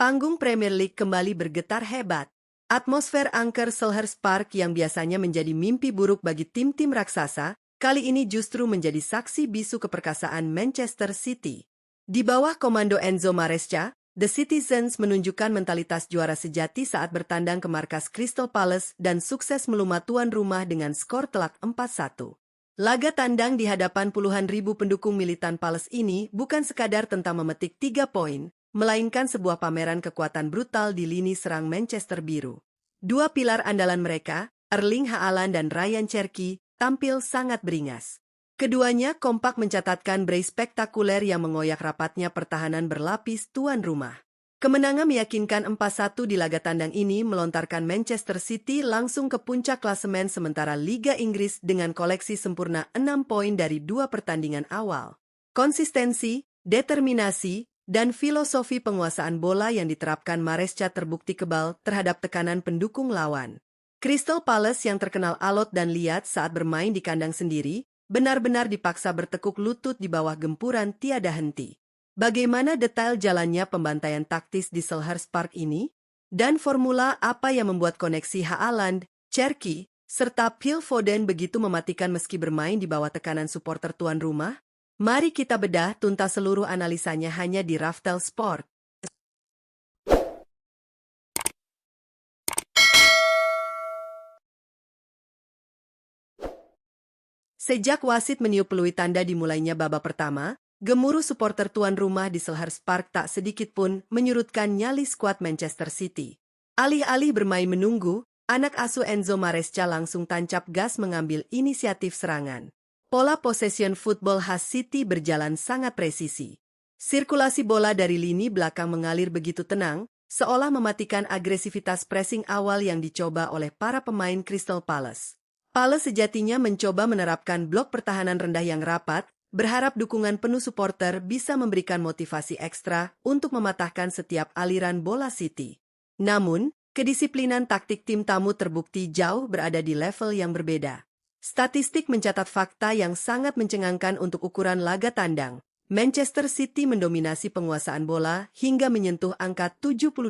Panggung Premier League kembali bergetar hebat. Atmosfer angker Selhurst Park yang biasanya menjadi mimpi buruk bagi tim-tim raksasa, kali ini justru menjadi saksi bisu keperkasaan Manchester City. Di bawah komando Enzo Maresca, The Citizens menunjukkan mentalitas juara sejati saat bertandang ke markas Crystal Palace dan sukses melumat tuan rumah dengan skor telak 4-1. Laga tandang di hadapan puluhan ribu pendukung militan Palace ini bukan sekadar tentang memetik 3 poin, melainkan sebuah pameran kekuatan brutal di lini serang Manchester Biru. Dua pilar andalan mereka, Erling Haaland dan Ryan Cherki, tampil sangat beringas. Keduanya kompak mencatatkan brace spektakuler yang mengoyak rapatnya pertahanan berlapis tuan rumah. Kemenangan meyakinkan 4-1 di laga tandang ini melontarkan Manchester City langsung ke puncak klasemen sementara Liga Inggris dengan koleksi sempurna 6 poin dari 2 pertandingan awal. Konsistensi, determinasi, dan filosofi penguasaan bola yang diterapkan Maresca terbukti kebal terhadap tekanan pendukung lawan. Crystal Palace yang terkenal alot dan liat saat bermain di kandang sendiri, benar-benar dipaksa bertekuk lutut di bawah gempuran tiada henti. Bagaimana detail jalannya pembantaian taktis di Selhurst Park ini? Dan formula apa yang membuat koneksi Haaland, Cherki, serta Phil Foden begitu mematikan meski bermain di bawah tekanan supporter tuan rumah? Mari kita bedah tuntas seluruh analisanya hanya di Raftel Sport. Sejak wasit meniup peluit tanda dimulainya babak pertama, gemuruh supporter tuan rumah di Selhurst Park tak sedikit pun menyurutkan nyali skuad Manchester City. Alih-alih bermain menunggu, anak asuh Enzo Maresca langsung tancap gas mengambil inisiatif serangan. Pola possession football khas City berjalan sangat presisi. Sirkulasi bola dari lini belakang mengalir begitu tenang, seolah mematikan agresivitas pressing awal yang dicoba oleh para pemain Crystal Palace. Palace sejatinya mencoba menerapkan blok pertahanan rendah yang rapat, berharap dukungan penuh supporter bisa memberikan motivasi ekstra untuk mematahkan setiap aliran bola City. Namun, kedisiplinan taktik tim tamu terbukti jauh berada di level yang berbeda. Statistik mencatat fakta yang sangat mencengangkan untuk ukuran laga tandang. Manchester City mendominasi penguasaan bola hingga menyentuh angka 72%.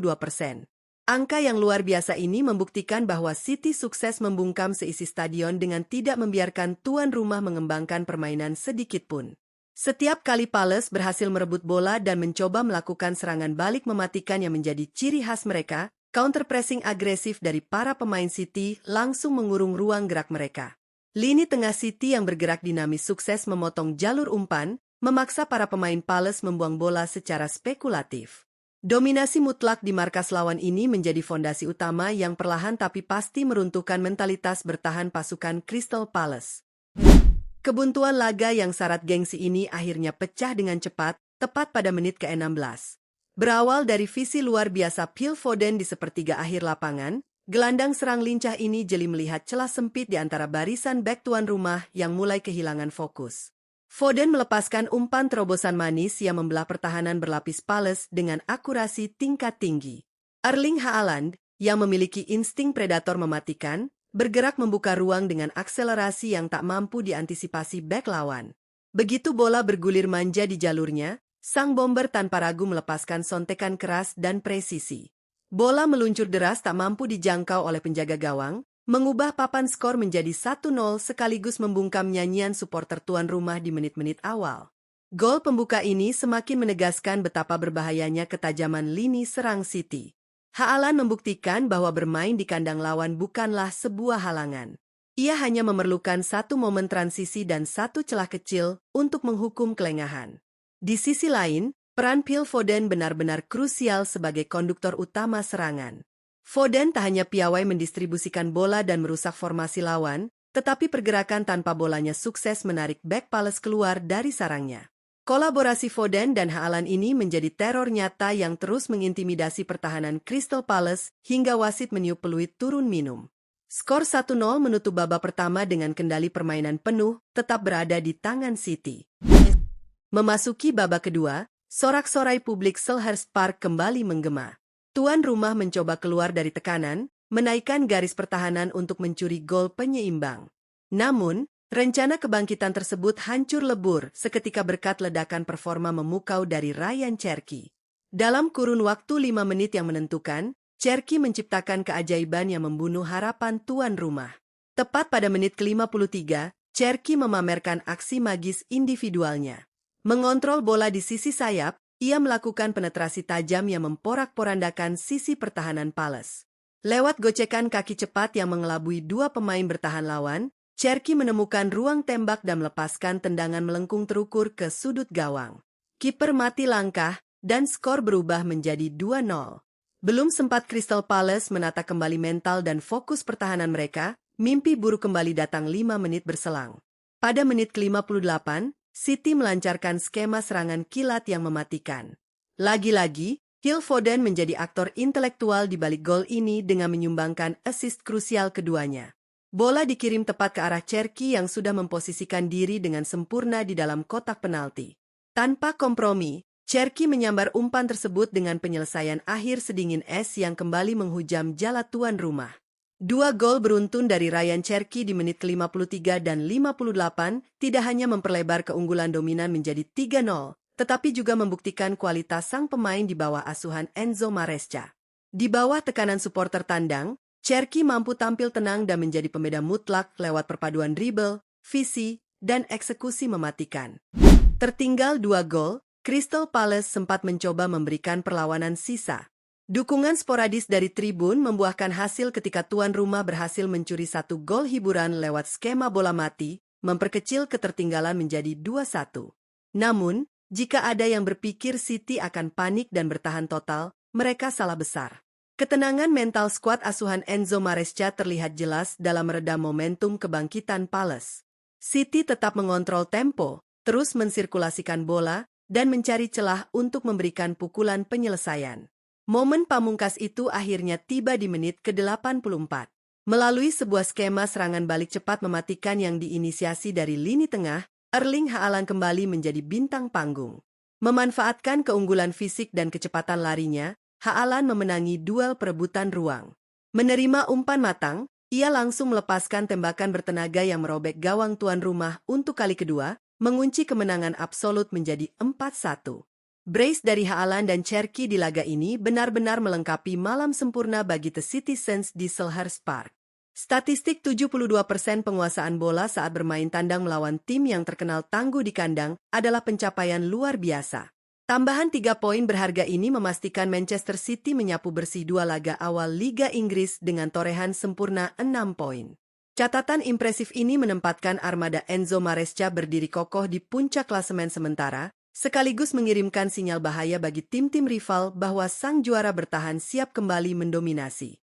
Angka yang luar biasa ini membuktikan bahwa City sukses membungkam seisi stadion dengan tidak membiarkan tuan rumah mengembangkan permainan sedikit pun. Setiap kali Palace berhasil merebut bola dan mencoba melakukan serangan balik mematikan yang menjadi ciri khas mereka, counter-pressing agresif dari para pemain City langsung mengurung ruang gerak mereka. Lini tengah City yang bergerak dinamis sukses memotong jalur umpan, memaksa para pemain Palace membuang bola secara spekulatif. Dominasi mutlak di markas lawan ini menjadi fondasi utama yang perlahan tapi pasti meruntuhkan mentalitas bertahan pasukan Crystal Palace. Kebuntuan laga yang syarat gengsi ini akhirnya pecah dengan cepat, tepat pada menit ke-16. Berawal dari visi luar biasa Phil Foden di sepertiga akhir lapangan, gelandang serang lincah ini jeli melihat celah sempit di antara barisan bek tuan rumah yang mulai kehilangan fokus. Foden melepaskan umpan terobosan manis yang membelah pertahanan berlapis Palace dengan akurasi tingkat tinggi. Erling Haaland, yang memiliki insting predator mematikan, bergerak membuka ruang dengan akselerasi yang tak mampu diantisipasi bek lawan. Begitu bola bergulir manja di jalurnya, sang bomber tanpa ragu melepaskan sontekan keras dan presisi. Bola meluncur deras tak mampu dijangkau oleh penjaga gawang, mengubah papan skor menjadi 1-0 sekaligus membungkam nyanyian supporter tuan rumah di menit-menit awal. Gol pembuka ini semakin menegaskan betapa berbahayanya ketajaman lini serang City. Haaland membuktikan bahwa bermain di kandang lawan bukanlah sebuah halangan. Ia hanya memerlukan satu momen transisi dan satu celah kecil untuk menghukum kelengahan. Di sisi lain, peran Phil Foden benar-benar krusial sebagai konduktor utama serangan. Foden tak hanya piawai mendistribusikan bola dan merusak formasi lawan, tetapi pergerakan tanpa bolanya sukses menarik bek Palace keluar dari sarangnya. Kolaborasi Foden dan Haaland ini menjadi teror nyata yang terus mengintimidasi pertahanan Crystal Palace hingga wasit meniup peluit turun minum. Skor 1-0 menutup babak pertama dengan kendali permainan penuh tetap berada di tangan City. Memasuki babak kedua, sorak-sorai publik Selhurst Park kembali menggema. Tuan rumah mencoba keluar dari tekanan, menaikkan garis pertahanan untuk mencuri gol penyeimbang. Namun, rencana kebangkitan tersebut hancur lebur seketika berkat ledakan performa memukau dari Ryan Cherki. Dalam kurun waktu 5 menit yang menentukan, Cherki menciptakan keajaiban yang membunuh harapan tuan rumah. Tepat pada menit ke-53, Cherki memamerkan aksi magis individualnya. Mengontrol bola di sisi sayap, ia melakukan penetrasi tajam yang memporak-porandakan sisi pertahanan Palace. Lewat gocekan kaki cepat yang mengelabui dua pemain bertahan lawan, Cherki menemukan ruang tembak dan melepaskan tendangan melengkung terukur ke sudut gawang. Kiper mati langkah, dan skor berubah menjadi 2-0. Belum sempat Crystal Palace menata kembali mental dan fokus pertahanan mereka, mimpi buruk kembali datang 5 menit berselang. Pada menit ke-58, City melancarkan skema serangan kilat yang mematikan. Lagi-lagi, Phil Foden menjadi aktor intelektual di balik gol ini dengan menyumbangkan assist krusial keduanya. Bola dikirim tepat ke arah Cherki yang sudah memposisikan diri dengan sempurna di dalam kotak penalti. Tanpa kompromi, Cherki menyambar umpan tersebut dengan penyelesaian akhir sedingin es yang kembali menghujam jala tuan rumah. 2 gol beruntun dari Ryan Cherki di menit ke-53 dan 58 tidak hanya memperlebar keunggulan dominan menjadi 3-0, tetapi juga membuktikan kualitas sang pemain di bawah asuhan Enzo Maresca. Di bawah tekanan supporter tandang, Cherki mampu tampil tenang dan menjadi pembeda mutlak lewat perpaduan dribble, visi, dan eksekusi mematikan. Tertinggal 2 gol, Crystal Palace sempat mencoba memberikan perlawanan sisa. Dukungan sporadis dari tribun membuahkan hasil ketika tuan rumah berhasil mencuri 1 gol hiburan lewat skema bola mati, memperkecil ketertinggalan menjadi 2-1. Namun, jika ada yang berpikir City akan panik dan bertahan total, mereka salah besar. Ketenangan mental skuad asuhan Enzo Maresca terlihat jelas dalam meredam momentum kebangkitan Palace. City tetap mengontrol tempo, terus mensirkulasikan bola, dan mencari celah untuk memberikan pukulan penyelesaian. Momen pamungkas itu akhirnya tiba di menit ke-84. Melalui sebuah skema serangan balik cepat mematikan yang diinisiasi dari lini tengah, Erling Haaland kembali menjadi bintang panggung. Memanfaatkan keunggulan fisik dan kecepatan larinya, Haaland memenangi duel perebutan ruang. Menerima umpan matang, ia langsung melepaskan tembakan bertenaga yang merobek gawang tuan rumah untuk kali kedua, mengunci kemenangan absolut menjadi 4-1. Brace dari Haaland dan Cherki di laga ini benar-benar melengkapi malam sempurna bagi The Citizens di Selhurst Park. Statistik 72% penguasaan bola saat bermain tandang melawan tim yang terkenal tangguh di kandang adalah pencapaian luar biasa. Tambahan 3 poin berharga ini memastikan Manchester City menyapu bersih 2 laga awal Liga Inggris dengan torehan sempurna 6 poin. Catatan impresif ini menempatkan armada Enzo Maresca berdiri kokoh di puncak klasemen sementara, sekaligus mengirimkan sinyal bahaya bagi tim-tim rival bahwa sang juara bertahan siap kembali mendominasi.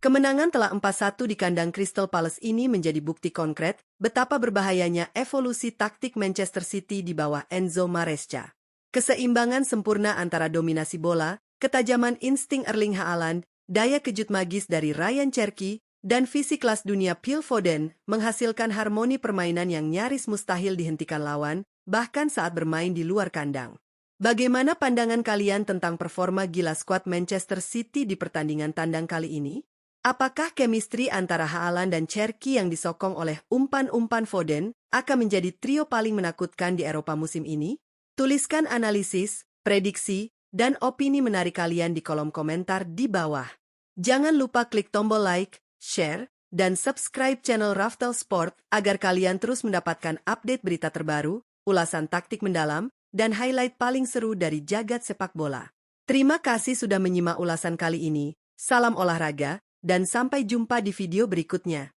Kemenangan telah 4-1 di kandang Crystal Palace ini menjadi bukti konkret betapa berbahayanya evolusi taktik Manchester City di bawah Enzo Maresca. Keseimbangan sempurna antara dominasi bola, ketajaman insting Erling Haaland, daya kejut magis dari Ryan Cherki, dan visi kelas dunia Phil Foden menghasilkan harmoni permainan yang nyaris mustahil dihentikan lawan, bahkan saat bermain di luar kandang. Bagaimana pandangan kalian tentang performa gila skuad Manchester City di pertandingan tandang kali ini? Apakah chemistry antara Haaland dan Cherki yang disokong oleh umpan-umpan Foden akan menjadi trio paling menakutkan di Eropa musim ini? Tuliskan analisis, prediksi, dan opini menarik kalian di kolom komentar di bawah. Jangan lupa klik tombol like, share, dan subscribe channel Raftel Sport agar kalian terus mendapatkan update berita terbaru, ulasan taktik mendalam, dan highlight paling seru dari jagat sepak bola. Terima kasih sudah menyimak ulasan kali ini, salam olahraga, dan sampai jumpa di video berikutnya.